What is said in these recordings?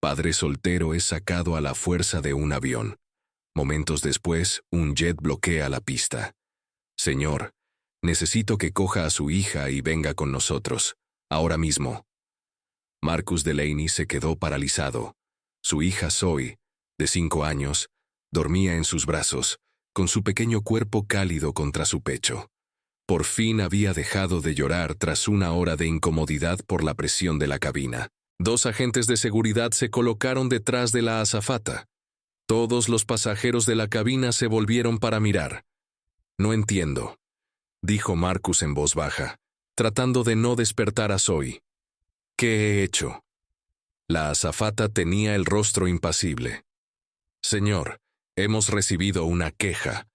Padre soltero es sacado a la fuerza de un avión. Momentos después, un jet bloquea la pista. Señor, necesito que coja a su hija y venga con nosotros, ahora mismo. Marcus Delaney se quedó paralizado. Su hija Zoe, de 5 años, dormía en sus brazos, con su pequeño cuerpo cálido contra su pecho. Por fin había dejado de llorar tras una hora de incomodidad por la presión de la cabina. 2 agentes de seguridad se colocaron detrás de la azafata. Todos los pasajeros de la cabina se volvieron para mirar. No entiendo, dijo Marcus en voz baja, tratando de no despertar a Zoe. ¿Qué he hecho? La azafata tenía el rostro impasible. Señor, hemos recibido una queja.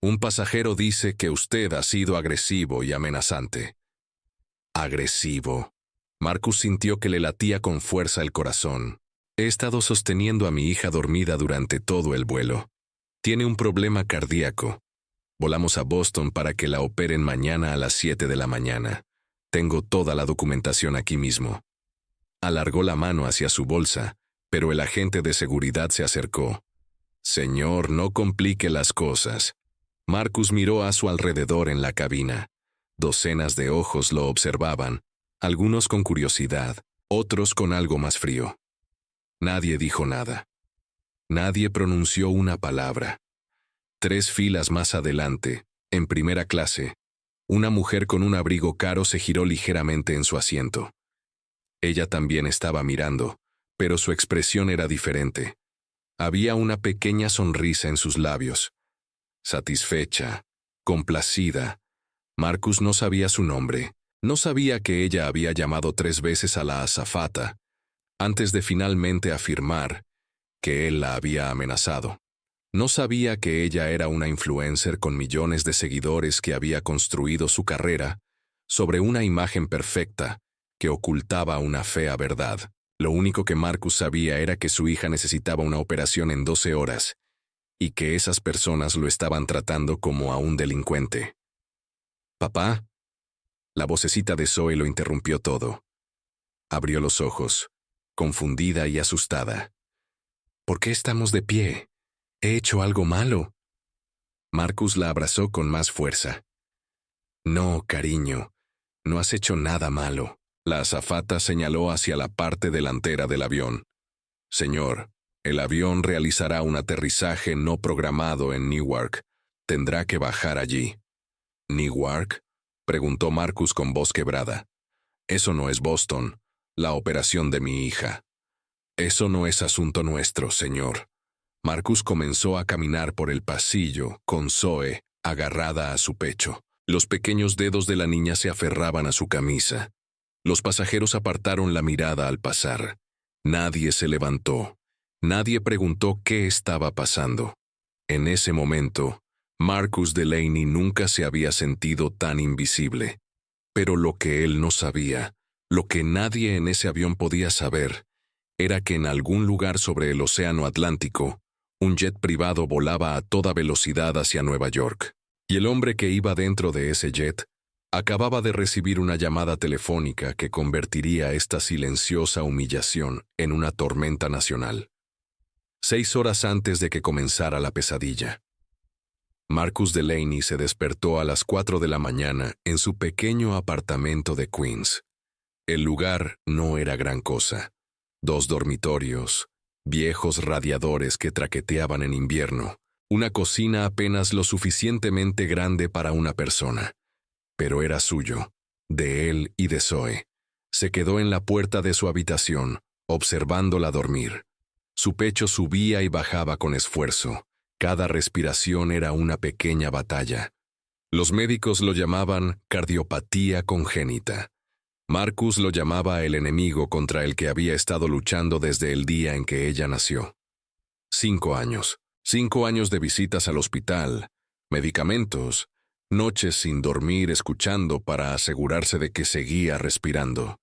Un pasajero dice que usted ha sido agresivo y amenazante. ¿Agresivo? Marcus sintió que le latía con fuerza el corazón. He estado sosteniendo a mi hija dormida durante todo el vuelo. Tiene un problema cardíaco. Volamos a Boston para que la operen mañana a las 7 de la mañana. Tengo toda la documentación aquí mismo. Alargó la mano hacia su bolsa, pero el agente de seguridad se acercó. Señor, no complique las cosas. Marcus miró a su alrededor en la cabina. Docenas de ojos lo observaban, algunos con curiosidad, otros con algo más frío. Nadie dijo nada. Nadie pronunció una palabra. 3 filas más adelante, en primera clase, una mujer con un abrigo caro se giró ligeramente en su asiento. Ella también estaba mirando, pero su expresión era diferente. Había una pequeña sonrisa en sus labios. Satisfecha, complacida. Marcus no sabía su nombre. No sabía que ella había llamado 3 veces a la azafata, antes de finalmente afirmar que él la había amenazado. No sabía que ella era una influencer con millones de seguidores que había construido su carrera sobre una imagen perfecta que ocultaba una fea verdad. Lo único que Marcus sabía era que su hija necesitaba una operación en 12 horas y que esas personas lo estaban tratando como a un delincuente. «¿Papá?» La vocecita de Zoe lo interrumpió todo. Abrió los ojos, confundida y asustada. «¿Por qué estamos de pie? ¿He hecho algo malo?» Marcus la abrazó con más fuerza. «No, cariño, no has hecho nada malo». La azafata señaló hacia la parte delantera del avión. «Señor, el avión realizará un aterrizaje no programado en Newark. Tendrá que bajar allí». «¿Newark?», preguntó Marcus con voz quebrada. «Eso no es Boston, la operación de mi hija». «Eso no es asunto nuestro, señor». Marcus comenzó a caminar por el pasillo, con Zoe agarrada a su pecho. Los pequeños dedos de la niña se aferraban a su camisa. Los pasajeros apartaron la mirada al pasar. Nadie se levantó. Nadie preguntó qué estaba pasando. En ese momento, Marcus Delaney nunca se había sentido tan invisible. Pero lo que él no sabía, lo que nadie en ese avión podía saber, era que en algún lugar sobre el océano Atlántico, un jet privado volaba a toda velocidad hacia Nueva York. Y el hombre que iba dentro de ese jet acababa de recibir una llamada telefónica que convertiría esta silenciosa humillación en una tormenta nacional. 6 horas antes de que comenzara la pesadilla. Marcus Delaney se despertó a las 4 de la mañana en su pequeño apartamento de Queens. El lugar no era gran cosa. 2 dormitorios, viejos radiadores que traqueteaban en invierno, una cocina apenas lo suficientemente grande para una persona. Pero era suyo, de él y de Zoe. Se quedó en la puerta de su habitación, observándola dormir. Su pecho subía y bajaba con esfuerzo. Cada respiración era una pequeña batalla. Los médicos lo llamaban cardiopatía congénita. Marcus lo llamaba el enemigo contra el que había estado luchando desde el día en que ella nació. 5 años. 5 años de visitas al hospital, medicamentos, noches sin dormir escuchando para asegurarse de que seguía respirando.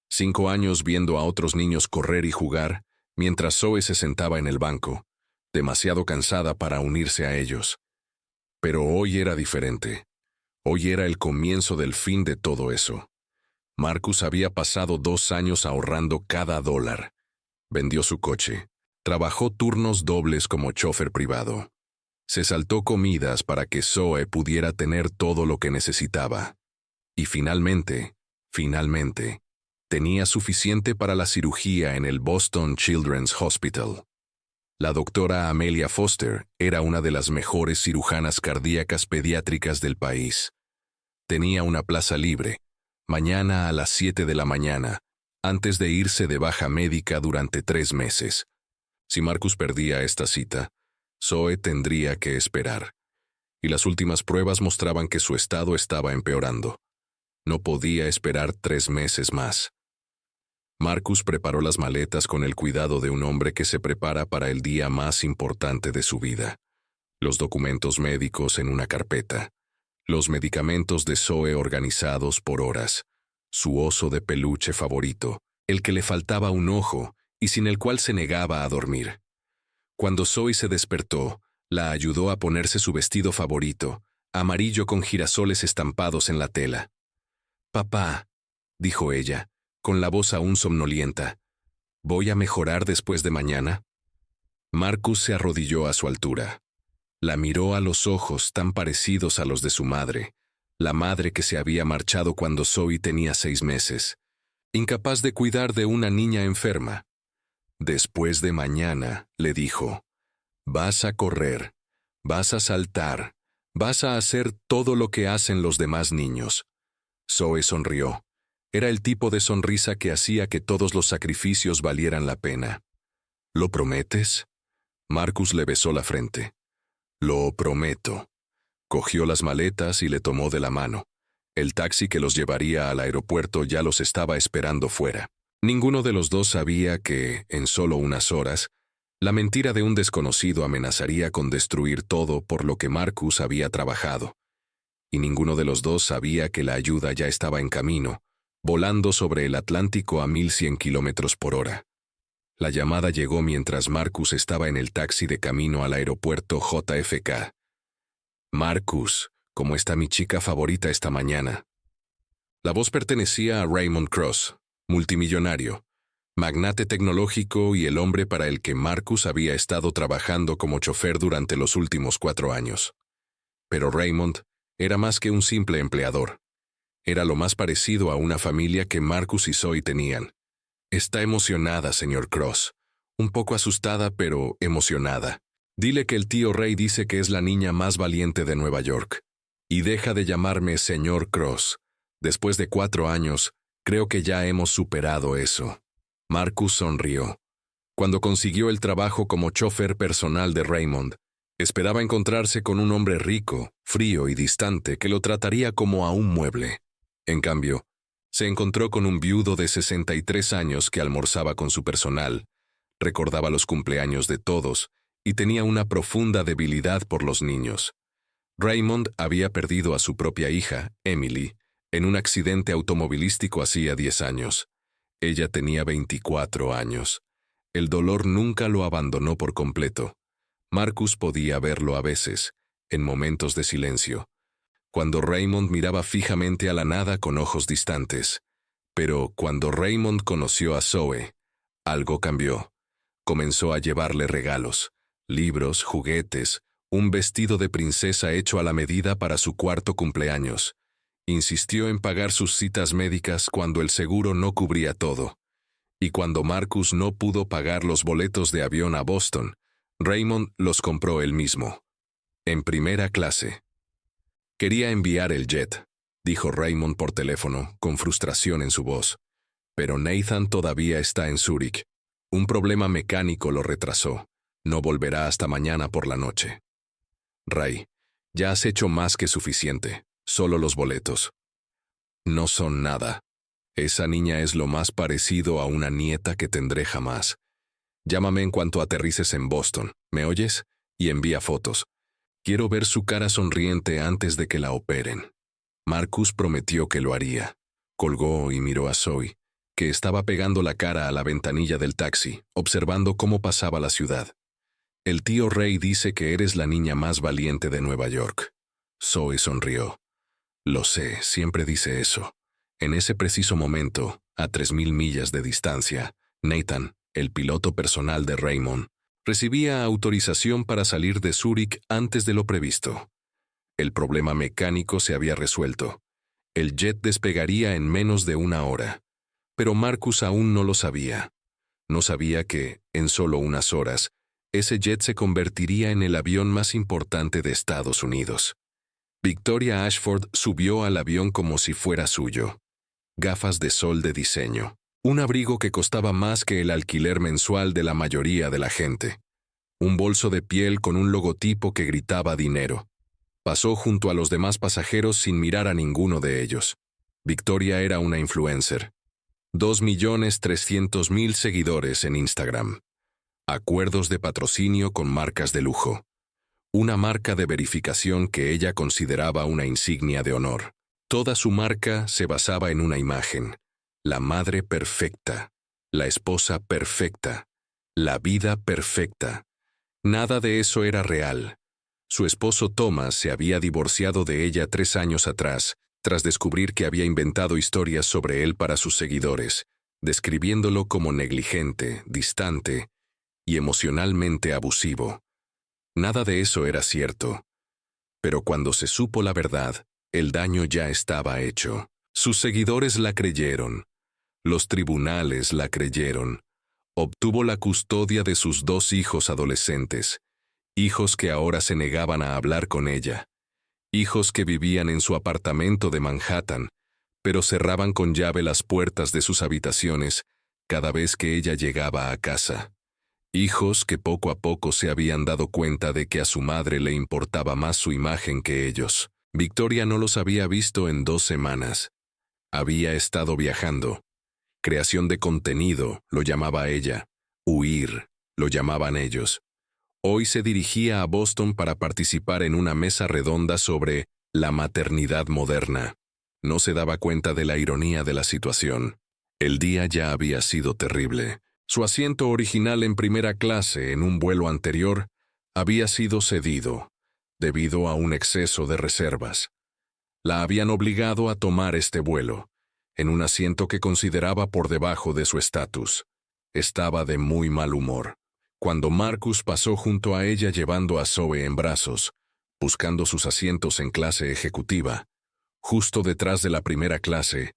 5 años viendo a otros niños correr y jugar, mientras Zoe se sentaba en el banco, demasiado cansada para unirse a ellos. Pero hoy era diferente. Hoy era el comienzo del fin de todo eso. Marcus había pasado 2 años ahorrando cada dólar. Vendió su coche. Trabajó turnos dobles como chofer privado. Se saltó comidas para que Zoe pudiera tener todo lo que necesitaba. Y finalmente, tenía suficiente para la cirugía en el Boston Children's Hospital. La doctora Amelia Foster era una de las mejores cirujanas cardíacas pediátricas del país. Tenía una plaza libre, mañana a las 7 de la mañana, antes de irse de baja médica durante 3 meses. Si Marcus perdía esta cita, Zoe tendría que esperar. Y las últimas pruebas mostraban que su estado estaba empeorando. No podía esperar 3 meses más. Marcus preparó las maletas con el cuidado de un hombre que se prepara para el día más importante de su vida. Los documentos médicos en una carpeta. Los medicamentos de Zoe organizados por horas. Su oso de peluche favorito, el que le faltaba un ojo y sin el cual se negaba a dormir. Cuando Zoe se despertó, la ayudó a ponerse su vestido favorito, amarillo con girasoles estampados en la tela. «Papá», dijo ella, con la voz aún somnolienta, «¿voy a mejorar después de mañana?» Marcus se arrodilló a su altura. La miró a los ojos tan parecidos a los de su madre, la madre que se había marchado cuando Zoe tenía 6 meses, incapaz de cuidar de una niña enferma. «Después de mañana», le dijo, «vas a correr, vas a saltar, vas a hacer todo lo que hacen los demás niños». Zoe sonrió. Era el tipo de sonrisa que hacía que todos los sacrificios valieran la pena. «¿Lo prometes?» Marcus le besó la frente. «Lo prometo». Cogió las maletas y le tomó de la mano. El taxi que los llevaría al aeropuerto ya los estaba esperando fuera. Ninguno de los dos sabía que, en solo unas horas, la mentira de un desconocido amenazaría con destruir todo por lo que Marcus había trabajado. Y ninguno de los dos sabía que la ayuda ya estaba en camino, volando sobre el Atlántico a 1100 kilómetros por hora. La llamada llegó mientras Marcus estaba en el taxi de camino al aeropuerto JFK. «Marcus, ¿cómo está mi chica favorita esta mañana?» La voz pertenecía a Raymond Cross, multimillonario, magnate tecnológico y el hombre para el que Marcus había estado trabajando como chofer durante los últimos 4 años. Pero Raymond era más que un simple empleador. Era lo más parecido a una familia que Marcus y Zoe tenían. «Está emocionada, señor Cross. Un poco asustada, pero emocionada. Dile que el tío Ray dice que es la niña más valiente de Nueva York. Y deja de llamarme señor Cross. Después de 4 años, creo que ya hemos superado eso». Marcus sonrió. Cuando consiguió el trabajo como chofer personal de Raymond, esperaba encontrarse con un hombre rico, frío y distante que lo trataría como a un mueble. En cambio, se encontró con un viudo de 63 años que almorzaba con su personal, recordaba los cumpleaños de todos y tenía una profunda debilidad por los niños. Raymond había perdido a su propia hija, Emily, en un accidente automovilístico hacía 10 años. Ella tenía 24 años. El dolor nunca lo abandonó por completo. Marcus podía verlo a veces, en momentos de silencio, cuando Raymond miraba fijamente a la nada con ojos distantes. Pero cuando Raymond conoció a Zoe, algo cambió. Comenzó a llevarle regalos, libros, juguetes, un vestido de princesa hecho a la medida para su 4º cumpleaños. Insistió en pagar sus citas médicas cuando el seguro no cubría todo. Y cuando Marcus no pudo pagar los boletos de avión a Boston, Raymond los compró él mismo. En primera clase. «Quería enviar el jet», dijo Raymond por teléfono, con frustración en su voz. «Pero Nathan todavía está en Zúrich. Un problema mecánico lo retrasó. No volverá hasta mañana por la noche». «Ray, ya has hecho más que suficiente. Solo los boletos». «No son nada. Esa niña es lo más parecido a una nieta que tendré jamás. Llámame en cuanto aterrices en Boston, ¿me oyes? Y envía fotos. Quiero ver su cara sonriente antes de que la operen». Marcus prometió que lo haría. Colgó y miró a Zoe, que estaba pegando la cara a la ventanilla del taxi, observando cómo pasaba la ciudad. «El tío Ray dice que eres la niña más valiente de Nueva York». Zoe sonrió. «Lo sé, siempre dice eso». En ese preciso momento, a 3000 millas de distancia, Nathan, el piloto personal de Raymond, recibía autorización para salir de Zúrich antes de lo previsto. El problema mecánico se había resuelto. El jet despegaría en menos de una hora. Pero Marcus aún no lo sabía. No sabía que, en solo unas horas, ese jet se convertiría en el avión más importante de Estados Unidos. Victoria Ashford subió al avión como si fuera suyo. Gafas de sol de diseño. Un abrigo que costaba más que el alquiler mensual de la mayoría de la gente. Un bolso de piel con un logotipo que gritaba dinero. Pasó junto a los demás pasajeros sin mirar a ninguno de ellos. Victoria era una influencer. 2.300.000 seguidores en Instagram. Acuerdos de patrocinio con marcas de lujo. Una marca de verificación que ella consideraba una insignia de honor. Toda su marca se basaba en una imagen. La madre perfecta. La esposa perfecta. La vida perfecta. Nada de eso era real. Su esposo Thomas se había divorciado de ella 3 años atrás, tras descubrir que había inventado historias sobre él para sus seguidores, describiéndolo como negligente, distante y emocionalmente abusivo. Nada de eso era cierto. Pero cuando se supo la verdad, el daño ya estaba hecho. Sus seguidores la creyeron. Los tribunales la creyeron. Obtuvo la custodia de sus 2 hijos adolescentes, hijos que ahora se negaban a hablar con ella, hijos que vivían en su apartamento de Manhattan, pero cerraban con llave las puertas de sus habitaciones cada vez que ella llegaba a casa. Hijos que poco a poco se habían dado cuenta de que a su madre le importaba más su imagen que ellos. Victoria no los había visto en 2 semanas. Había estado viajando. Creación de contenido, lo llamaba ella. Huir, lo llamaban ellos. Hoy se dirigía a Boston para participar en una mesa redonda sobre la maternidad moderna. No se daba cuenta de la ironía de la situación. El día ya había sido terrible. Su asiento original en primera clase en un vuelo anterior había sido cedido, debido a un exceso de reservas. La habían obligado a tomar este vuelo, en un asiento que consideraba por debajo de su estatus. Estaba de muy mal humor. Cuando Marcus pasó junto a ella llevando a Zoe en brazos, buscando sus asientos en clase ejecutiva, justo detrás de la primera clase,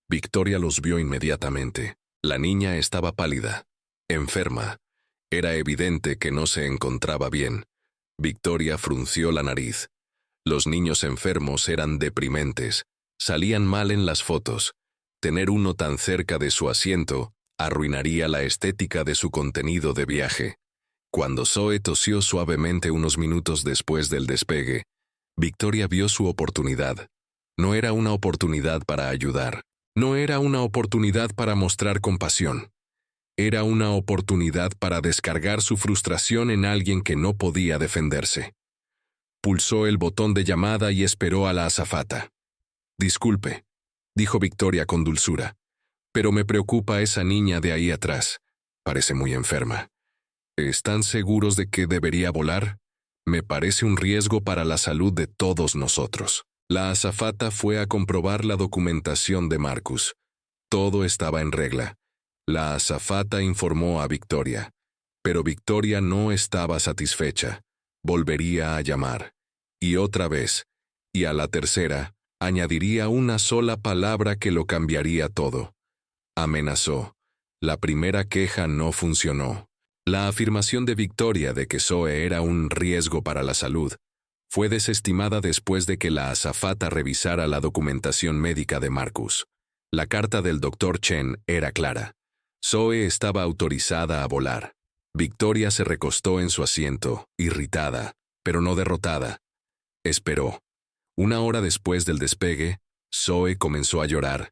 Victoria los vio inmediatamente. La niña estaba pálida, enferma. Era evidente que no se encontraba bien. Victoria frunció la nariz. Los niños enfermos eran deprimentes. Salían mal en las fotos. Tener uno tan cerca de su asiento arruinaría la estética de su contenido de viaje. Cuando Zoe tosió suavemente unos minutos después del despegue, Victoria vio su oportunidad. No era una oportunidad para ayudar. No era una oportunidad para mostrar compasión. Era una oportunidad para descargar su frustración en alguien que no podía defenderse. Pulsó el botón de llamada y esperó a la azafata. «Disculpe», dijo Victoria con dulzura, «pero me preocupa esa niña de ahí atrás. Parece muy enferma. ¿Están seguros de que debería volar? Me parece un riesgo para la salud de todos nosotros». La azafata fue a comprobar la documentación de Marcus. Todo estaba en regla. La azafata informó a Victoria. Pero Victoria no estaba satisfecha. Volvería a llamar. Y otra vez. Y a la tercera, añadiría una sola palabra que lo cambiaría todo. Amenazó. La primera queja no funcionó. La afirmación de Victoria de que Zoe era un riesgo para la salud fue desestimada después de que la azafata revisara la documentación médica de Marcus. La carta del Dr. Chen era clara. Zoe estaba autorizada a volar. Victoria se recostó en su asiento, irritada, pero no derrotada. Esperó. 1 hora después del despegue, Zoe comenzó a llorar.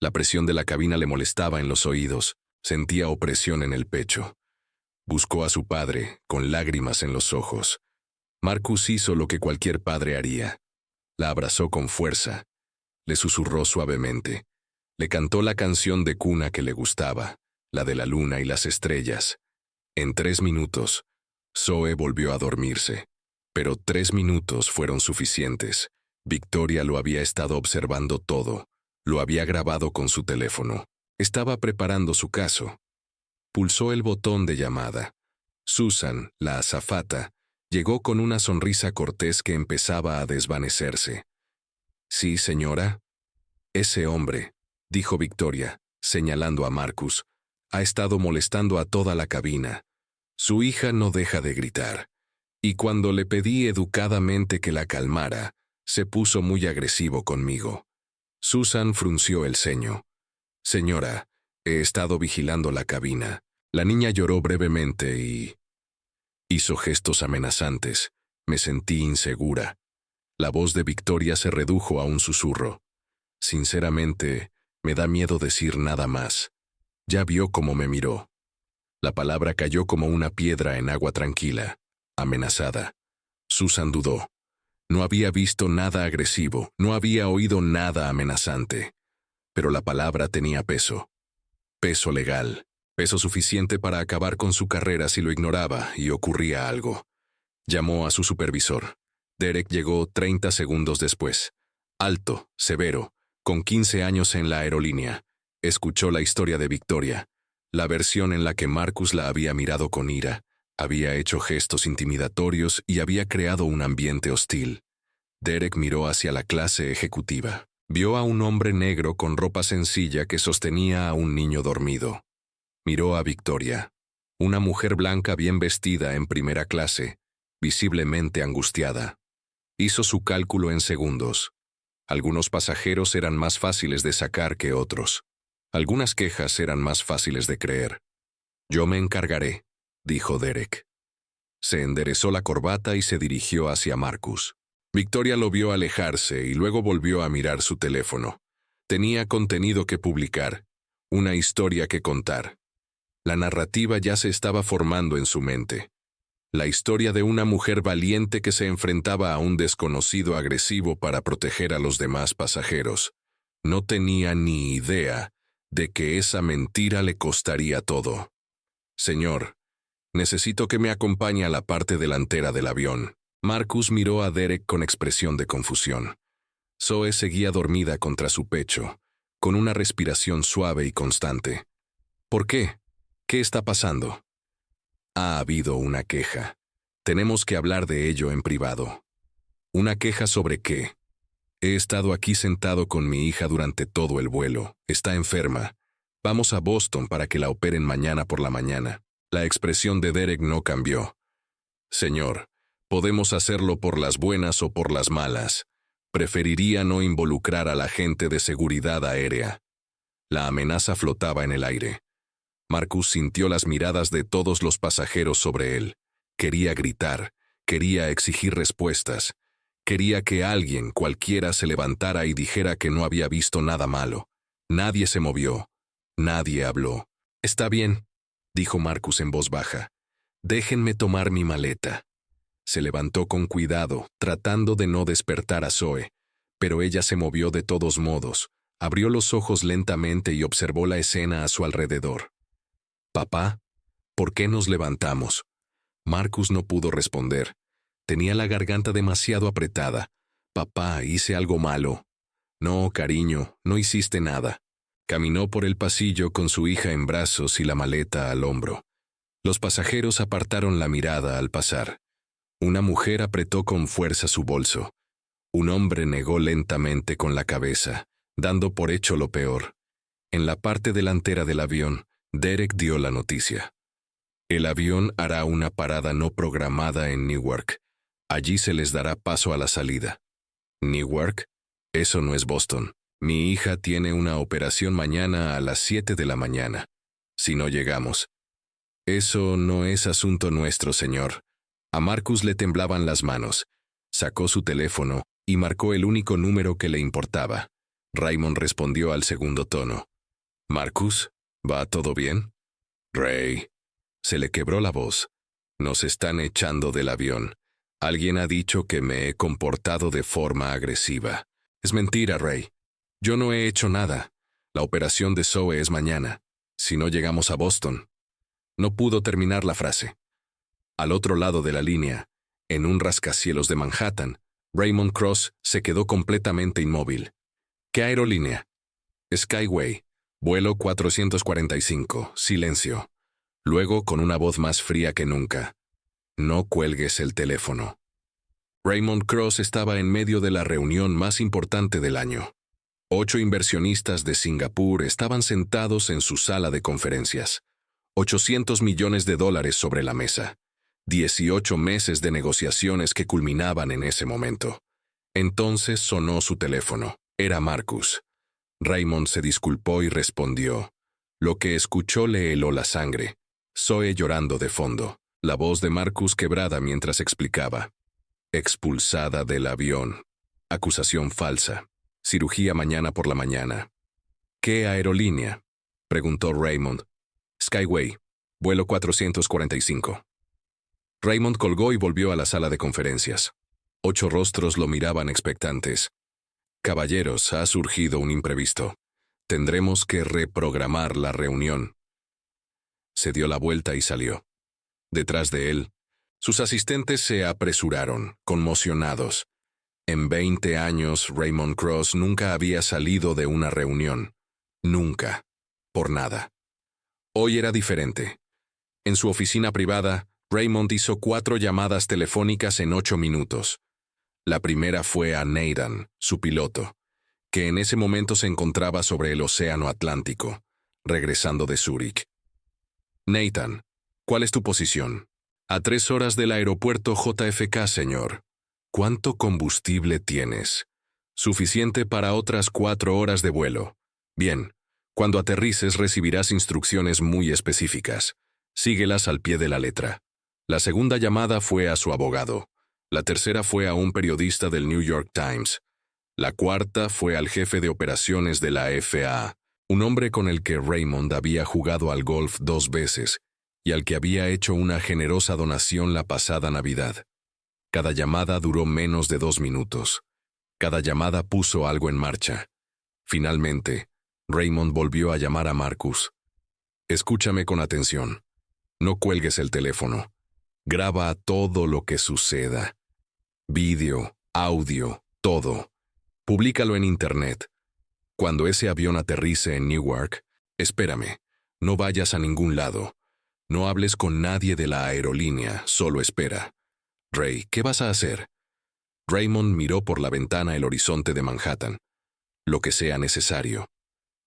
La presión de la cabina le molestaba en los oídos. Sentía opresión en el pecho. Buscó a su padre, con lágrimas en los ojos. Marcus hizo lo que cualquier padre haría. La abrazó con fuerza. Le susurró suavemente. Le cantó la canción de cuna que le gustaba, la de la luna y las estrellas. En 3 minutos, Zoe volvió a dormirse. Pero 3 minutos fueron suficientes. Victoria lo había estado observando todo. Lo había grabado con su teléfono. Estaba preparando su caso. Pulsó el botón de llamada. Susan, la azafata, llegó con una sonrisa cortés que empezaba a desvanecerse. «Sí, señora». «Ese hombre», dijo Victoria, señalando a Marcus, «ha estado molestando a toda la cabina. Su hija no deja de gritar. Y cuando le pedí educadamente que la calmara, se puso muy agresivo conmigo». Susan frunció el ceño. «Señora, he estado vigilando la cabina». La niña lloró brevemente y hizo gestos amenazantes. Me sentí insegura. La voz de Victoria se redujo a un susurro. «Sinceramente, me da miedo decir nada más». Ya vio cómo me miró. La palabra cayó como una piedra en agua tranquila, amenazada. Susan dudó. No había visto nada agresivo, no había oído nada amenazante. Pero la palabra tenía peso. Peso legal. Peso suficiente para acabar con su carrera si lo ignoraba y ocurría algo. Llamó a su supervisor. Derek llegó 30 segundos después. Alto, severo, con 15 años en la aerolínea. Escuchó la historia de Victoria, la versión en la que Marcus la había mirado con ira, había hecho gestos intimidatorios y había creado un ambiente hostil. Derek miró hacia la clase ejecutiva. Vio a un hombre negro con ropa sencilla que sostenía a un niño dormido. Miró a Victoria, una mujer blanca bien vestida en primera clase, visiblemente angustiada. Hizo su cálculo en segundos. Algunos pasajeros eran más fáciles de sacar que otros. Algunas quejas eran más fáciles de creer. «Yo me encargaré», dijo Derek. Se enderezó la corbata y se dirigió hacia Marcus. Victoria lo vio alejarse y luego volvió a mirar su teléfono. Tenía contenido que publicar, una historia que contar. La narrativa ya se estaba formando en su mente. La historia de una mujer valiente que se enfrentaba a un desconocido agresivo para proteger a los demás pasajeros. No tenía ni idea de que esa mentira le costaría todo. «Señor, necesito que me acompañe a la parte delantera del avión». Marcus miró a Derek con expresión de confusión. Zoe seguía dormida contra su pecho, con una respiración suave y constante. «¿Por qué? ¿Qué está pasando?» «Ha habido una queja. Tenemos que hablar de ello en privado». «¿Una queja sobre qué?» «He estado aquí sentado con mi hija durante todo el vuelo. Está enferma. Vamos a Boston para que la operen mañana por la mañana». La expresión de Derek no cambió. «Señor, podemos hacerlo por las buenas o por las malas. Preferiría no involucrar a la gente de seguridad aérea». La amenaza flotaba en el aire. Marcus sintió las miradas de todos los pasajeros sobre él. Quería gritar, quería exigir respuestas. Quería que alguien, cualquiera, se levantara y dijera que no había visto nada malo. Nadie se movió. Nadie habló. «Está bien», dijo Marcus en voz baja. «Déjenme tomar mi maleta». Se levantó con cuidado, tratando de no despertar a Zoe, pero ella se movió de todos modos. Abrió los ojos lentamente y observó la escena a su alrededor. «Papá, ¿por qué nos levantamos?» Marcus no pudo responder. Tenía la garganta demasiado apretada. «Papá, hice algo malo». «No, cariño, no hiciste nada». Caminó por el pasillo con su hija en brazos y la maleta al hombro. Los pasajeros apartaron la mirada al pasar. Una mujer apretó con fuerza su bolso. Un hombre negó lentamente con la cabeza, dando por hecho lo peor. En la parte delantera del avión, Derek dio la noticia. El avión hará una parada no programada en Newark. Allí se les dará paso a la salida. ¿Newark? Eso no es Boston. Mi hija tiene una operación mañana a las 7 de la mañana. Si no llegamos. Eso no es asunto nuestro, señor. A Marcus le temblaban las manos. Sacó su teléfono y marcó el único número que le importaba. Raymond respondió al segundo tono. «Marcus, ¿va todo bien?» «Ray». Se le quebró la voz. «Nos están echando del avión. Alguien ha dicho que me he comportado de forma agresiva». «Es mentira, Ray. Yo no he hecho nada. La operación de Zoe es mañana. Si no llegamos a Boston». No pudo terminar la frase. Al otro lado de la línea, en un rascacielos de Manhattan, Raymond Cross se quedó completamente inmóvil. «¿Qué aerolínea?» «Skyway. Vuelo 445. Silencio». Luego, con una voz más fría que nunca, no cuelgues el teléfono. Raymond Cross estaba en medio de la reunión más importante del año. 8 inversionistas de Singapur estaban sentados en su sala de conferencias. $800 millones sobre la mesa. 18 meses de negociaciones que culminaban en ese momento. Entonces sonó su teléfono. Era Marcus. Raymond se disculpó y respondió. Lo que escuchó le heló la sangre. Zoe llorando de fondo. La voz de Marcus quebrada mientras explicaba. Expulsada del avión. Acusación falsa. Cirugía mañana por la mañana. ¿Qué aerolínea? Preguntó Raymond. Skyway. Vuelo 445. Raymond colgó y volvió a la sala de conferencias. 8 rostros lo miraban expectantes. Caballeros, ha surgido un imprevisto. Tendremos que reprogramar la reunión. Se dio la vuelta y salió. Detrás de él, sus asistentes se apresuraron, conmocionados. En 20 años, Raymond Cross nunca había salido de una reunión. Nunca. Por nada. Hoy era diferente. En su oficina privada, Raymond hizo 4 llamadas telefónicas en 8 minutos. La primera fue a Nathan, su piloto, que en ese momento se encontraba sobre el Océano Atlántico, regresando de Zúrich. Nathan, ¿cuál es tu posición? A 3 horas del aeropuerto JFK, señor. ¿Cuánto combustible tienes? Suficiente para otras 4 horas de vuelo. Bien, cuando aterrices recibirás instrucciones muy específicas. Síguelas al pie de la letra. La segunda llamada fue a su abogado. La tercera fue a un periodista del New York Times. La cuarta fue al jefe de operaciones de la FAA, un hombre con el que Raymond había jugado al golf 2 veces y al que había hecho una generosa donación la pasada Navidad. Cada llamada duró menos de 2 minutos. Cada llamada puso algo en marcha. Finalmente, Raymond volvió a llamar a Marcus. Escúchame con atención. No cuelgues el teléfono. Graba todo lo que suceda. Vídeo, audio, todo. Públicalo en Internet. Cuando ese avión aterrice en Newark, espérame. No vayas a ningún lado. No hables con nadie de la aerolínea, solo espera. Ray, ¿qué vas a hacer? Raymond miró por la ventana el horizonte de Manhattan. Lo que sea necesario.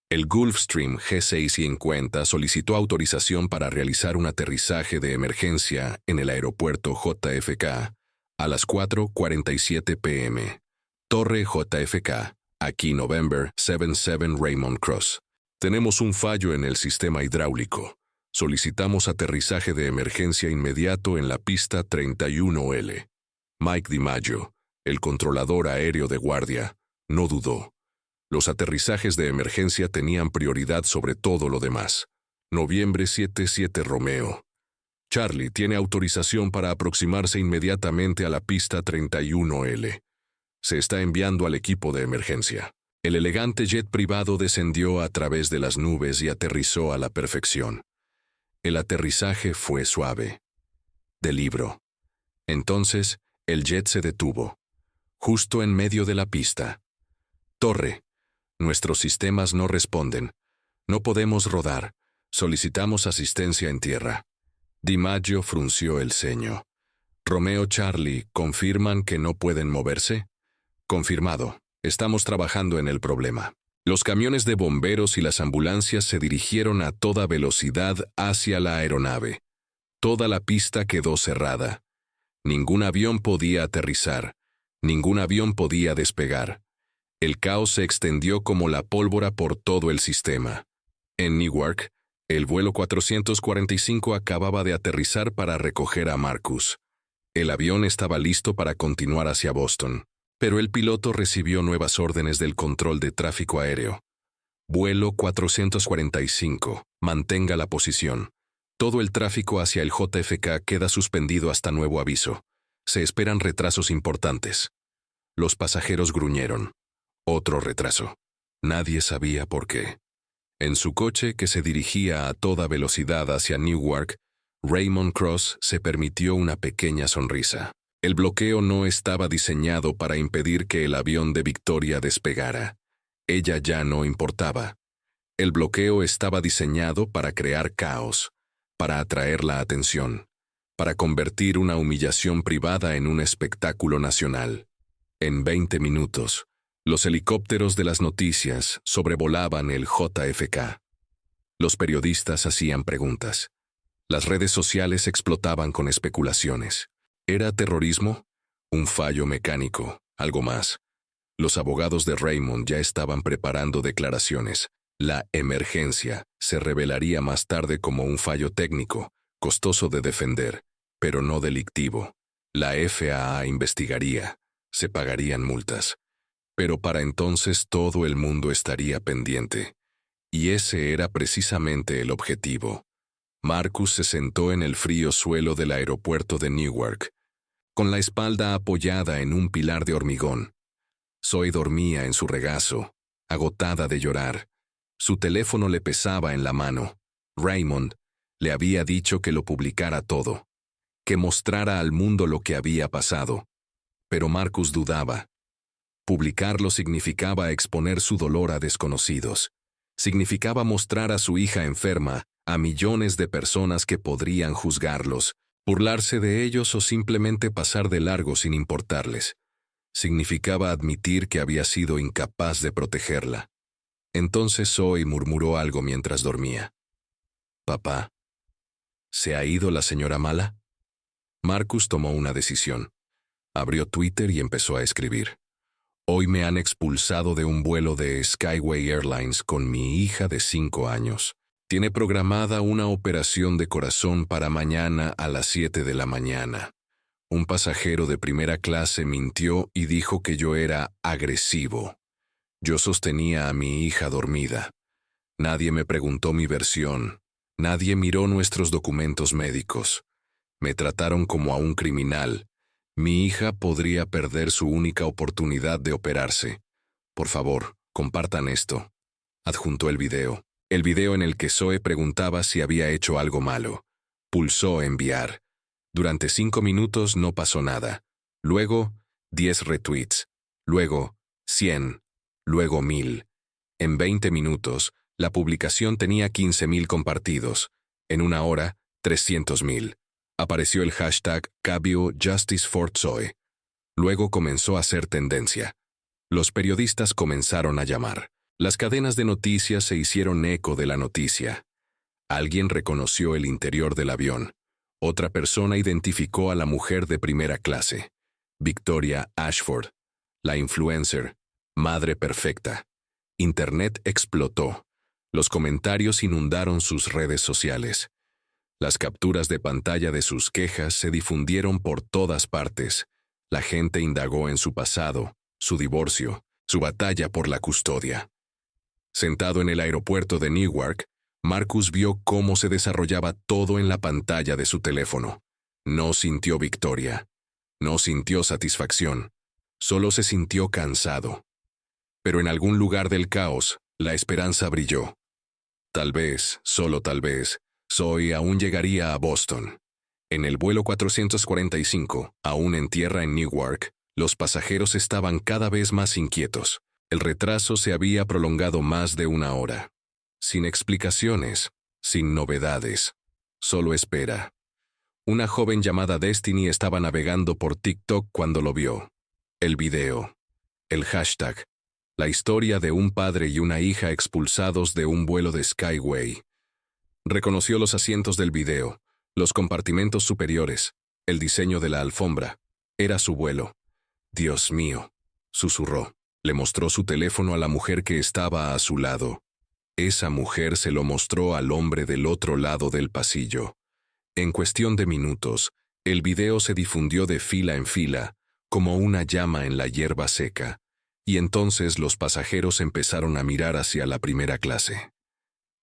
El Gulfstream G650 solicitó autorización para realizar un aterrizaje de emergencia en el aeropuerto JFK a las 4:47 p.m. Torre JFK, aquí November 77 Raymond Cross. Tenemos un fallo en el sistema hidráulico. Solicitamos aterrizaje de emergencia inmediato en la pista 31L. Mike DiMaggio, el controlador aéreo de guardia, no dudó. Los aterrizajes de emergencia tenían prioridad sobre todo lo demás. Noviembre 77 Romeo. Charlie tiene autorización para aproximarse inmediatamente a la pista 31L. Se está enviando al equipo de emergencia. El elegante jet privado descendió a través de las nubes y aterrizó a la perfección. El aterrizaje fue suave. De libro. Entonces, el jet se detuvo. Justo en medio de la pista. Torre. Nuestros sistemas no responden. No podemos rodar. Solicitamos asistencia en tierra. DiMaggio frunció el ceño. Romeo Charlie, ¿confirman que no pueden moverse? Confirmado. Estamos trabajando en el problema. Los camiones de bomberos y las ambulancias se dirigieron a toda velocidad hacia la aeronave. Toda la pista quedó cerrada. Ningún avión podía aterrizar. Ningún avión podía despegar. El caos se extendió como la pólvora por todo el sistema. En Newark, el vuelo 445 acababa de aterrizar para recoger a Marcus. El avión estaba listo para continuar hacia Boston, pero el piloto recibió nuevas órdenes del control de tráfico aéreo. Vuelo 445, mantenga la posición. Todo el tráfico hacia el JFK queda suspendido hasta nuevo aviso. Se esperan retrasos importantes. Los pasajeros gruñeron. Otro retraso. Nadie sabía por qué. En su coche, que se dirigía a toda velocidad hacia Newark, Raymond Cross se permitió una pequeña sonrisa. El bloqueo no estaba diseñado para impedir que el avión de Victoria despegara. Ella ya no importaba. El bloqueo estaba diseñado para crear caos. para atraer la atención, para convertir una humillación privada en un espectáculo nacional. En 20 minutos, los helicópteros de las noticias sobrevolaban el JFK. Los periodistas hacían preguntas. Las redes sociales explotaban con especulaciones. ¿Era terrorismo? ¿Un fallo mecánico? ¿Algo más? Los abogados de Raymond ya estaban preparando declaraciones. La emergencia se revelaría más tarde como un fallo técnico, costoso de defender, pero no delictivo. La FAA investigaría. Se pagarían multas. Pero para entonces todo el mundo estaría pendiente. Y ese era precisamente el objetivo. Marcus se sentó en el frío suelo del aeropuerto de Newark, con la espalda apoyada en un pilar de hormigón. Zoe dormía en su regazo, agotada de llorar. Su teléfono le pesaba en la mano. Raymond le había dicho que lo publicara todo, que mostrara al mundo lo que había pasado. Pero Marcus dudaba. Publicarlo significaba exponer su dolor a desconocidos. Significaba mostrar a su hija enferma a millones de personas que podrían juzgarlos, burlarse de ellos o simplemente pasar de largo sin importarles. Significaba admitir que había sido incapaz de protegerla. Entonces Zoe murmuró algo mientras dormía. «Papá, ¿se ha ido la señora mala?» Marcus tomó una decisión. Abrió Twitter y empezó a escribir. «Hoy me han expulsado de un vuelo de Skyway Airlines con mi hija de 5 años. Tiene programada una operación de corazón para mañana a las 7 de la mañana. Un pasajero de primera clase mintió y dijo que yo era agresivo. Yo sostenía a mi hija dormida. Nadie me preguntó mi versión. Nadie miró nuestros documentos médicos. Me trataron como a un criminal. Mi hija podría perder su única oportunidad de operarse. Por favor, compartan esto». Adjuntó el video en el que Zoe preguntaba si había hecho algo malo. Pulsó enviar. Durante 5 minutos no pasó nada. Luego, 10 retweets. Luego, 100. Luego 1000. En 20 minutos, la publicación tenía 15.000 compartidos. En una hora, 300.000. Apareció el hashtag Cabio Justice for Zoe. Luego comenzó a ser tendencia. Los periodistas comenzaron a llamar. Las cadenas de noticias se hicieron eco de la noticia. Alguien reconoció el interior del avión. Otra persona identificó a la mujer de primera clase. Victoria Ashford, la influencer, madre perfecta. Internet explotó. Los comentarios inundaron sus redes sociales. Las capturas de pantalla de sus quejas se difundieron por todas partes. La gente indagó en su pasado, su divorcio, su batalla por la custodia. Sentado en el aeropuerto de Newark, Marcus vio cómo se desarrollaba todo en la pantalla de su teléfono. No sintió victoria. No sintió satisfacción. Solo se sintió cansado. Pero en algún lugar del caos, la esperanza brilló. Tal vez, solo tal vez, Zoe aún llegaría a Boston. En el vuelo 445, aún en tierra en Newark, los pasajeros estaban cada vez más inquietos. El retraso se había prolongado más de 1 hora. Sin explicaciones, sin novedades. Solo espera. Una joven llamada Destiny estaba navegando por TikTok cuando lo vio. El video. El hashtag. La historia de un padre y una hija expulsados de un vuelo de Skyway. Reconoció los asientos del video, los compartimentos superiores, el diseño de la alfombra. Era su vuelo. «Dios mío», susurró. Le mostró su teléfono a la mujer que estaba a su lado. Esa mujer se lo mostró al hombre del otro lado del pasillo. En cuestión de minutos, el video se difundió de fila en fila, como una llama en la hierba seca, y entonces los pasajeros empezaron a mirar hacia la primera clase.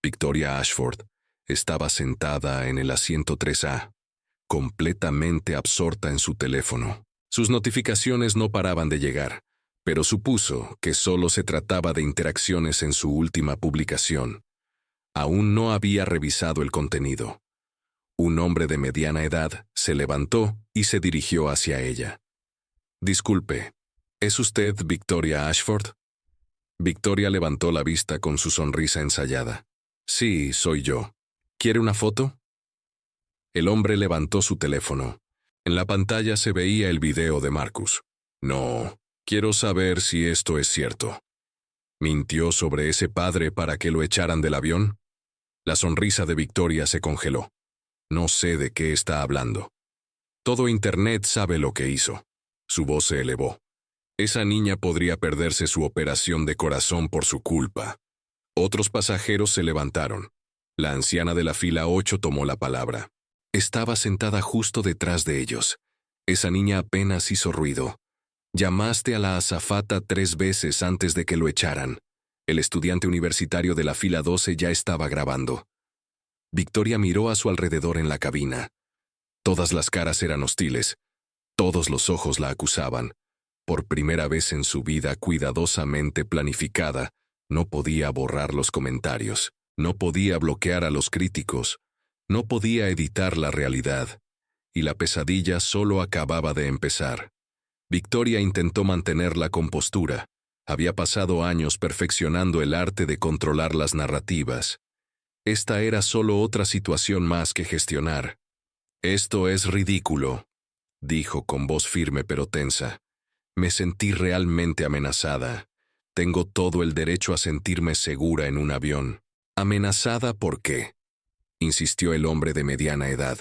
Victoria Ashford estaba sentada en el asiento 3A, completamente absorta en su teléfono. Sus notificaciones no paraban de llegar, pero supuso que solo se trataba de interacciones en su última publicación. Aún no había revisado el contenido. Un hombre de mediana edad se levantó y se dirigió hacia ella. «Disculpe, ¿es usted Victoria Ashford?» Victoria levantó la vista con su sonrisa ensayada. «Sí, soy yo. ¿Quiere una foto?» El hombre levantó su teléfono. En la pantalla se veía el video de Marcus. No, quiero saber si esto es cierto. ¿Mintió sobre ese padre para que lo echaran del avión? La sonrisa de Victoria se congeló. No sé de qué está hablando. Todo Internet sabe lo que hizo. Su voz se elevó. Esa niña podría perderse su operación de corazón por su culpa. Otros pasajeros se levantaron. La anciana de la fila 8 tomó la palabra. Estaba sentada justo detrás de ellos. Esa niña apenas hizo ruido. Llamaste a la azafata 3 veces antes de que lo echaran. El estudiante universitario de la fila 12 ya estaba grabando. Victoria miró a su alrededor en la cabina. Todas las caras eran hostiles. Todos los ojos la acusaban. Por primera vez en su vida cuidadosamente planificada, no podía borrar los comentarios. No podía bloquear a los críticos. No podía editar la realidad. Y la pesadilla solo acababa de empezar. Victoria intentó mantener la compostura. Había pasado años perfeccionando el arte de controlar las narrativas. Esta era solo otra situación más que gestionar. Esto es ridículo, dijo con voz firme pero tensa. Me sentí realmente amenazada. Tengo todo el derecho a sentirme segura en un avión. ¿Amenazada por qué?, insistió el hombre de mediana edad.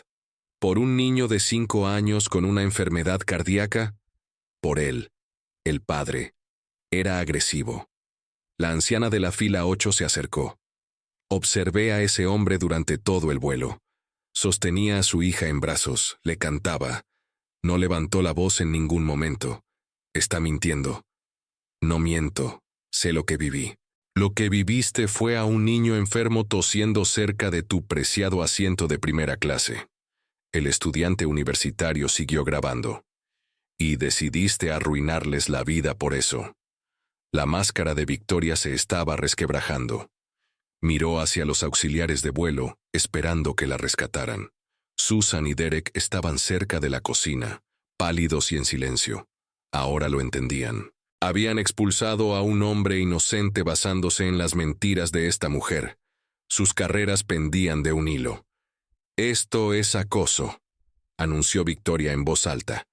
¿Por un niño de 5 años con una enfermedad cardíaca? Por él, el padre. Era agresivo. La anciana de la fila 8 se acercó. Observé a ese hombre durante todo el vuelo. Sostenía a su hija en brazos, le cantaba. No levantó la voz en ningún momento. Está mintiendo. No miento, sé lo que viví. Lo que viviste fue a un niño enfermo tosiendo cerca de tu preciado asiento de primera clase. El estudiante universitario siguió grabando. Y decidiste arruinarles la vida por eso. La máscara de Victoria se estaba resquebrajando. Miró hacia los auxiliares de vuelo, esperando que la rescataran. Susan y Derek estaban cerca de la cocina, pálidos y en silencio. Ahora lo entendían. Habían expulsado a un hombre inocente basándose en las mentiras de esta mujer. Sus carreras pendían de un hilo. «Esto es acoso», anunció Victoria en voz alta.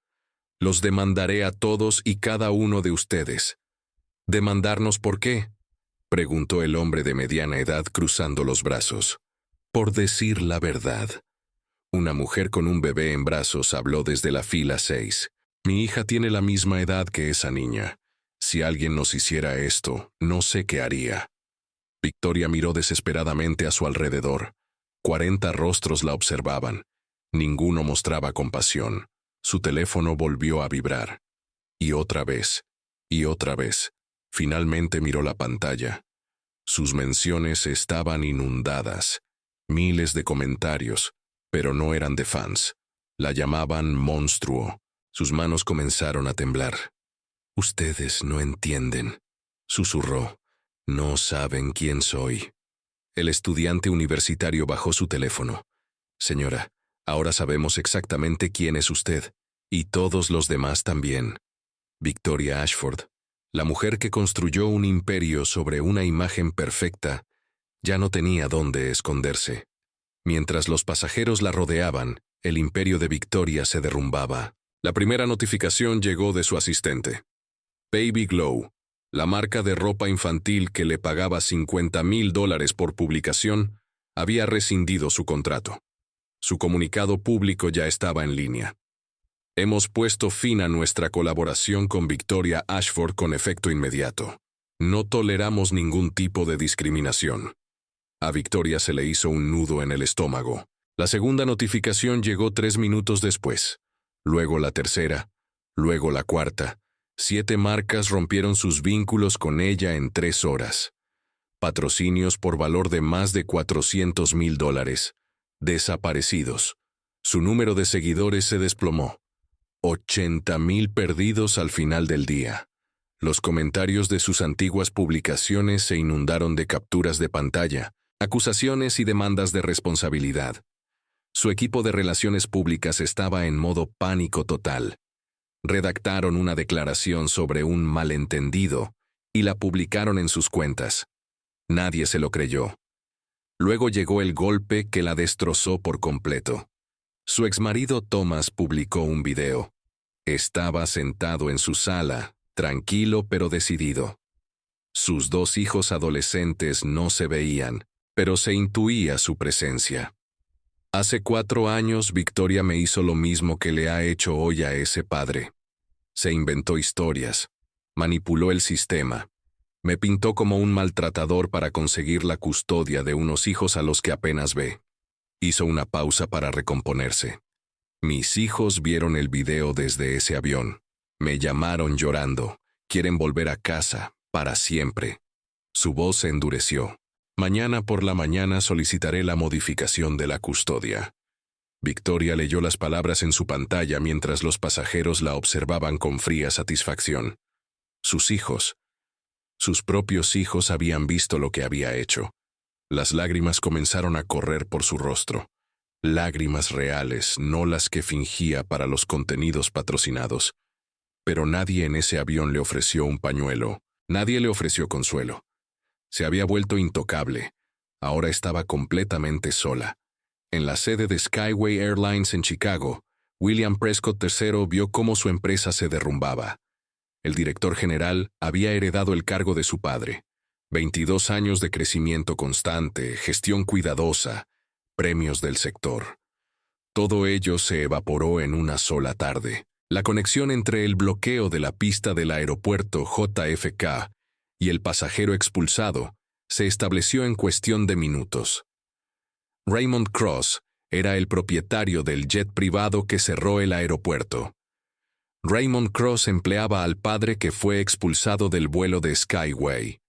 «Los demandaré a todos y cada uno de ustedes». «¿Demandarnos por qué?», preguntó el hombre de mediana edad cruzando los brazos. «Por decir la verdad». Una mujer con un bebé en brazos habló desde la fila 6. «Mi hija tiene la misma edad que esa niña. Si alguien nos hiciera esto, no sé qué haría». Victoria miró desesperadamente a su alrededor. 40 rostros la observaban. Ninguno mostraba compasión. Su teléfono volvió a vibrar. Y otra vez. Y otra vez. Finalmente miró la pantalla. Sus menciones estaban inundadas. Miles de comentarios, pero no eran de fans. La llamaban monstruo. Sus manos comenzaron a temblar. «Ustedes no entienden», susurró. «No saben quién soy». El estudiante universitario bajó su teléfono. «Señora, ahora sabemos exactamente quién es usted, y todos los demás también». Victoria Ashford, la mujer que construyó un imperio sobre una imagen perfecta, ya no tenía dónde esconderse. Mientras los pasajeros la rodeaban, el imperio de Victoria se derrumbaba. La primera notificación llegó de su asistente. Baby Glow, la marca de ropa infantil que le pagaba $50,000 por publicación, había rescindido su contrato. Su comunicado público ya estaba en línea. «Hemos puesto fin a nuestra colaboración con Victoria Ashford con efecto inmediato. No toleramos ningún tipo de discriminación». A Victoria se le hizo un nudo en el estómago. La segunda notificación llegó 3 minutos después. Luego la tercera. Luego la cuarta. 7 marcas rompieron sus vínculos con ella en 3 horas. Patrocinios por valor de más de $400,000. Desaparecidos. Su número de seguidores se desplomó. 80,000 perdidos al final del día. Los comentarios de sus antiguas publicaciones se inundaron de capturas de pantalla, acusaciones y demandas de responsabilidad. Su equipo de relaciones públicas estaba en modo pánico total. Redactaron una declaración sobre un malentendido y la publicaron en sus cuentas. Nadie se lo creyó. Luego llegó el golpe que la destrozó por completo. Su exmarido Thomas publicó un video. Estaba sentado en su sala, tranquilo pero decidido. Sus 2 hijos adolescentes no se veían, pero se intuía su presencia. Hace 4 años Victoria me hizo lo mismo que le ha hecho hoy a ese padre. Se inventó historias, manipuló el sistema, me pintó como un maltratador para conseguir la custodia de unos hijos a los que apenas ve. Hizo una pausa para recomponerse. Mis hijos vieron el video desde ese avión. Me llamaron llorando. Quieren volver a casa, para siempre. Su voz se endureció. Mañana por la mañana solicitaré la modificación de la custodia. Victoria leyó las palabras en su pantalla mientras los pasajeros la observaban con fría satisfacción. Sus hijos, sus propios hijos habían visto lo que había hecho. Las lágrimas comenzaron a correr por su rostro. Lágrimas reales, no las que fingía para los contenidos patrocinados. Pero nadie en ese avión le ofreció un pañuelo. Nadie le ofreció consuelo. Se había vuelto intocable. Ahora estaba completamente sola. En la sede de Skyway Airlines en Chicago, William Prescott III vio cómo su empresa se derrumbaba. El director general había heredado el cargo de su padre. 22 años de crecimiento constante, gestión cuidadosa, premios del sector. Todo ello se evaporó en una sola tarde. La conexión entre el bloqueo de la pista del aeropuerto JFK y el pasajero expulsado se estableció en cuestión de minutos. Raymond Cross era el propietario del jet privado que cerró el aeropuerto. Raymond Cross empleaba al padre que fue expulsado del vuelo de Skyway.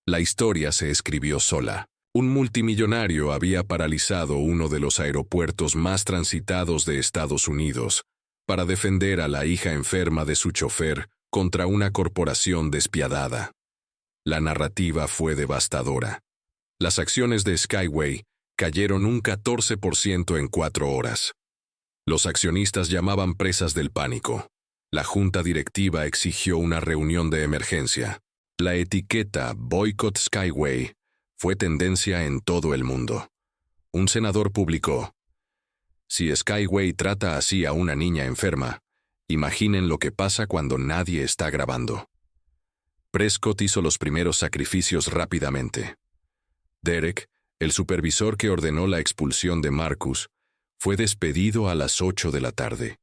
La historia se escribió sola. Un multimillonario había paralizado uno de los aeropuertos más transitados de Estados Unidos para defender a la hija enferma de su chofer contra una corporación despiadada. La narrativa fue devastadora. Las acciones de Skyway cayeron un 14% en 4 horas. Los accionistas llamaban presas del pánico. La junta directiva exigió una reunión de emergencia. La etiqueta Boycott Skyway fue tendencia en todo el mundo. Un senador publicó: si Skyway trata así a una niña enferma, imaginen lo que pasa cuando nadie está grabando. Prescott hizo los primeros sacrificios rápidamente. Derek, el supervisor que ordenó la expulsión de Marcus, fue despedido a las 8 de la tarde.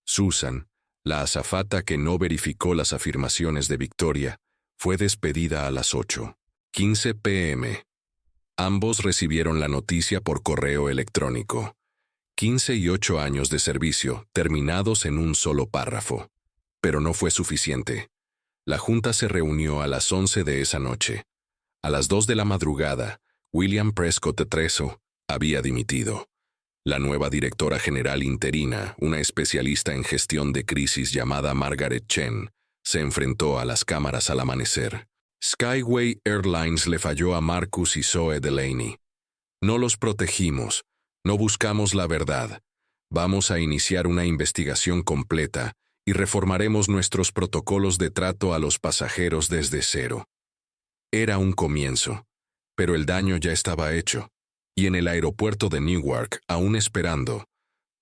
Susan, la azafata que no verificó las afirmaciones de Victoria, fue despedida a las 8:15 p.m. Ambos recibieron la noticia por correo electrónico. 15 y 8 años de servicio, terminados en un solo párrafo. Pero no fue suficiente. La junta se reunió a las 11 de esa noche. A las 2 de la madrugada, William Prescott III había dimitido. La nueva directora general interina, una especialista en gestión de crisis llamada Margaret Chen, se enfrentó a las cámaras al amanecer. Skyway Airlines le falló a Marcus y Zoe Delaney. No los protegimos, no buscamos la verdad. Vamos a iniciar una investigación completa y reformaremos nuestros protocolos de trato a los pasajeros desde cero. Era un comienzo, pero el daño ya estaba hecho. Y en el aeropuerto de Newark, aún esperando,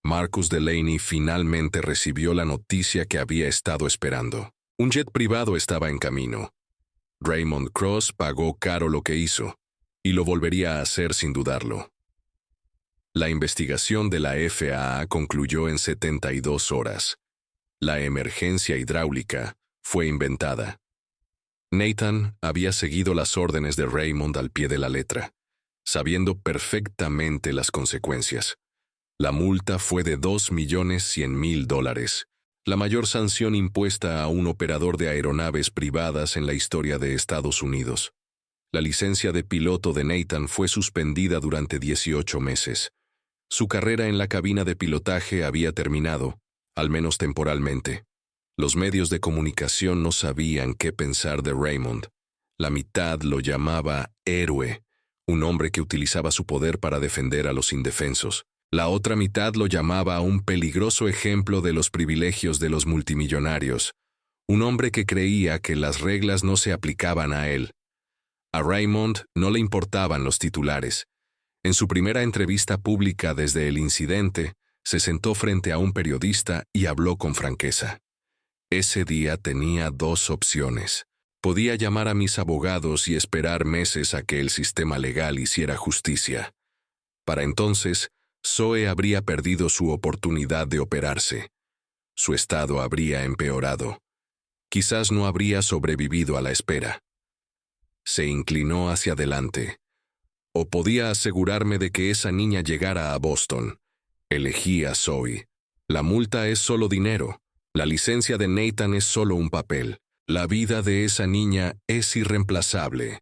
Marcus Delaney finalmente recibió la noticia que había estado esperando. Un jet privado estaba en camino. Raymond Cross pagó caro lo que hizo, y lo volvería a hacer sin dudarlo. La investigación de la FAA concluyó en 72 horas. La emergencia hidráulica fue inventada. Nathan había seguido las órdenes de Raymond al pie de la letra, sabiendo perfectamente las consecuencias. La multa fue de $2.100.000, la mayor sanción impuesta a un operador de aeronaves privadas en la historia de Estados Unidos. La licencia de piloto de Nathan fue suspendida durante 18 meses. Su carrera en la cabina de pilotaje había terminado, al menos temporalmente. Los medios de comunicación no sabían qué pensar de Raymond. La mitad lo llamaba héroe, un hombre que utilizaba su poder para defender a los indefensos. La otra mitad lo llamaba un peligroso ejemplo de los privilegios de los multimillonarios, un hombre que creía que las reglas no se aplicaban a él. A Raymond no le importaban los titulares. En su primera entrevista pública desde el incidente, Se sentó frente a un periodista y habló con franqueza. Ese día tenía dos opciones. Podía llamar a mis abogados y esperar meses a que el sistema legal hiciera justicia. Para entonces, Zoe habría perdido su oportunidad de operarse. Su estado habría empeorado. Quizás no habría sobrevivido a la espera. Se inclinó hacia adelante. O podía asegurarme de que esa niña llegara a Boston. Elegí a Zoe. La multa es solo dinero. La licencia de Nathan es solo un papel. La vida de esa niña es irreemplazable.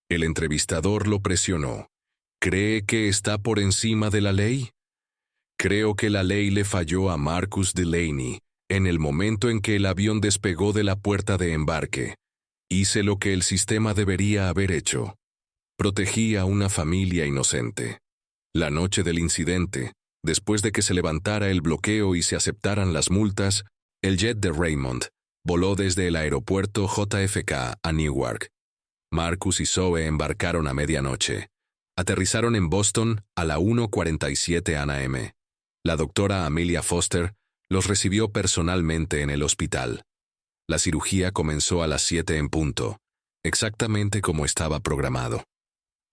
El entrevistador lo presionó. ¿Cree que está por encima de la ley? Creo que la ley le falló a Marcus Delaney en el momento en que el avión despegó de la puerta de embarque. Hice lo que el sistema debería haber hecho. Protegí a una familia inocente. La noche del incidente, después de que se levantara el bloqueo y se aceptaran las multas, el jet de Raymond voló desde el aeropuerto JFK a Newark. Marcus y Zoe embarcaron a medianoche. Aterrizaron en Boston a la 1:47 a.m. La doctora Amelia Foster los recibió personalmente en el hospital. La cirugía comenzó a las 7 en punto, exactamente como estaba programado.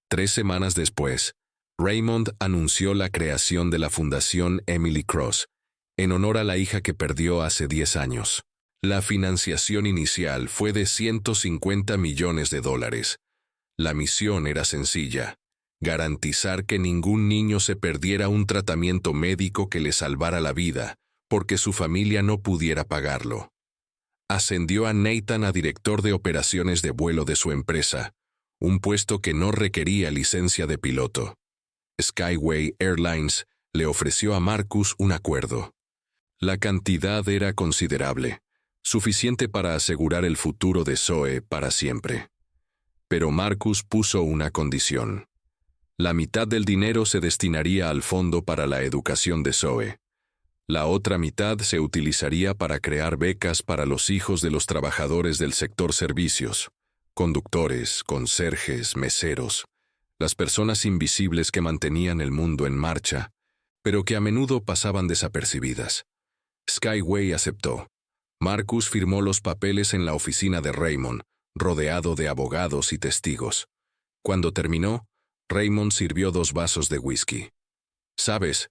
3 semanas después, Raymond anunció la creación de la Fundación Emily Cross, en honor a la hija que perdió hace 10 años. La financiación inicial fue de $150 millones. La misión era sencilla: garantizar que ningún niño se perdiera un tratamiento médico que le salvara la vida, porque su familia no pudiera pagarlo. Ascendió a Nathan a director de operaciones de vuelo de su empresa, un puesto que no requería licencia de piloto. Skyway Airlines le ofreció a Marcus un acuerdo. La cantidad era considerable, suficiente para asegurar el futuro de Zoe para siempre. Pero Marcus puso una condición. La mitad del dinero se destinaría al fondo para la educación de Zoe. La otra mitad se utilizaría para crear becas para los hijos de los trabajadores del sector servicios, conductores, conserjes, meseros, las personas invisibles que mantenían el mundo en marcha, pero que a menudo pasaban desapercibidas. Skyway aceptó. Marcus firmó los papeles en la oficina de Raymond, rodeado de abogados y testigos. Cuando terminó, Raymond sirvió 2 vasos de whisky. «¿Sabes?»,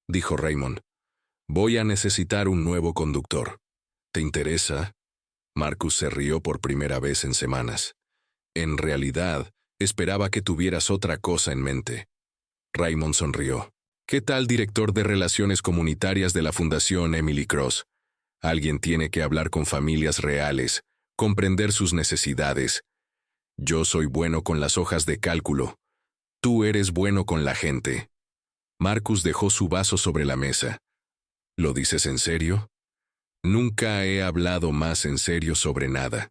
dijo Raymond, «voy a necesitar un nuevo conductor. ¿Te interesa?». Marcus se rió por primera vez en semanas. «En realidad, esperaba que tuvieras otra cosa en mente». Raymond sonrió. «¿Qué tal director de Relaciones Comunitarias de la Fundación Emily Cross? Alguien tiene que hablar con familias reales, comprender sus necesidades. Yo soy bueno con las hojas de cálculo. Tú eres bueno con la gente». Marcus dejó su vaso sobre la mesa. «¿Lo dices en serio?». «Nunca he hablado más en serio sobre nada».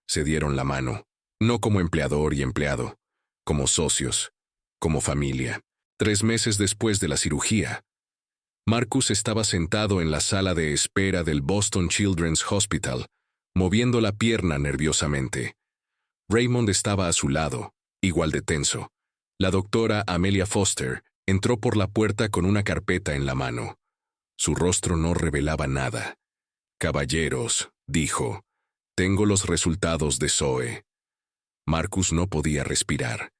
Se dieron la mano, no como empleador y empleado, como socios, como familia. 3 meses después de la cirugía, Marcus estaba sentado en la sala de espera del Boston Children's Hospital, moviendo la pierna nerviosamente. Raymond estaba a su lado, igual de tenso. La doctora Amelia Foster entró por la puerta con una carpeta en la mano. Su rostro no revelaba nada. «Caballeros», dijo, «tengo los resultados de Zoe». Marcus no podía respirar.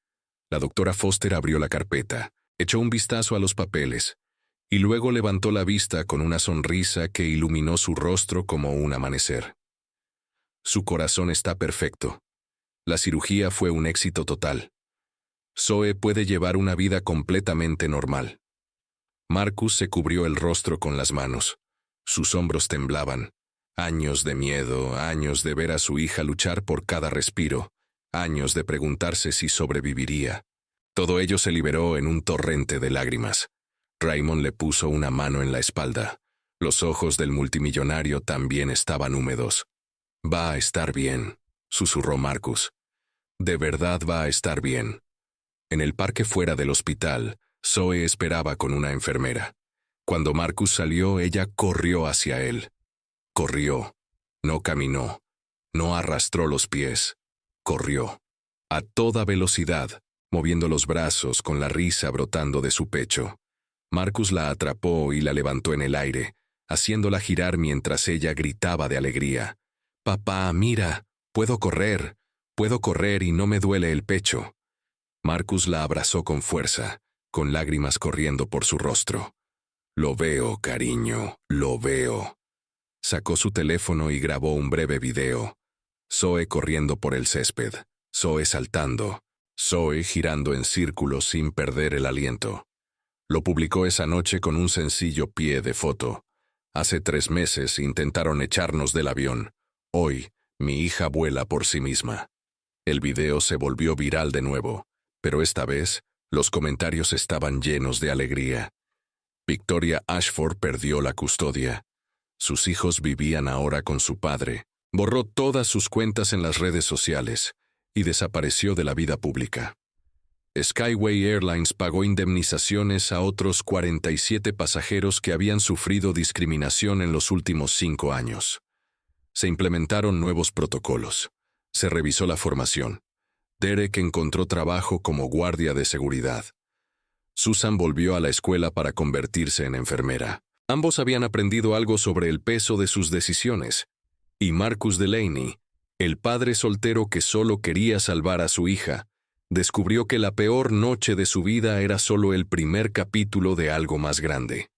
La doctora Foster abrió la carpeta, echó un vistazo a los papeles, y luego levantó la vista con una sonrisa que iluminó su rostro como un amanecer. «Su corazón está perfecto. La cirugía fue un éxito total. Zoe puede llevar una vida completamente normal». Marcus se cubrió el rostro con las manos. Sus hombros temblaban. Años de miedo, años de ver a su hija luchar por cada respiro, años de preguntarse si sobreviviría. Todo ello se liberó en un torrente de lágrimas. Raymond le puso una mano en la espalda. Los ojos del multimillonario también estaban húmedos. «Va a estar bien», susurró Marcus. «De verdad va a estar bien». En el parque fuera del hospital, Zoe esperaba con una enfermera. Cuando Marcus salió, ella corrió hacia él. Corrió. No caminó. No arrastró los pies. Corrió. A toda velocidad, moviendo los brazos con la risa brotando de su pecho. Marcus la atrapó y la levantó en el aire, haciéndola girar mientras ella gritaba de alegría. «Papá, mira, puedo correr y no me duele el pecho». Marcus la abrazó con fuerza, con lágrimas corriendo por su rostro. «Lo veo, cariño, lo veo». Sacó su teléfono y grabó un breve video. Zoe corriendo por el césped, Zoe saltando, Zoe girando en círculos sin perder el aliento. Lo publicó esa noche con un sencillo pie de foto. «Hace 3 meses intentaron echarnos del avión. Hoy, mi hija vuela por sí misma». El video se volvió viral de nuevo, pero esta vez, los comentarios estaban llenos de alegría. Victoria Ashford perdió la custodia. Sus hijos vivían ahora con su padre. Borró todas sus cuentas en las redes sociales y desapareció de la vida pública. Skyway Airlines pagó indemnizaciones a otros 47 pasajeros que habían sufrido discriminación en los últimos 5 años. Se implementaron nuevos protocolos. Se revisó la formación. Derek encontró trabajo como guardia de seguridad. Susan volvió a la escuela para convertirse en enfermera. Ambos habían aprendido algo sobre el peso de sus decisiones. Y Marcus Delaney, el padre soltero que solo quería salvar a su hija, descubrió que la peor noche de su vida era solo el primer capítulo de algo más grande.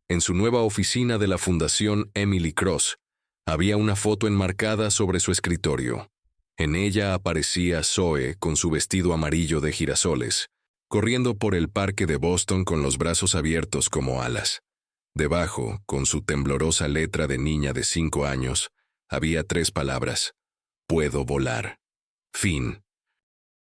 En su nueva oficina de la Fundación Emily Cross, había una foto enmarcada sobre su escritorio. En ella aparecía Zoe con su vestido amarillo de girasoles, corriendo por el parque de Boston con los brazos abiertos como alas. Debajo, con su temblorosa letra de niña de 5 años, había 3 palabras: «Puedo volar». Fin.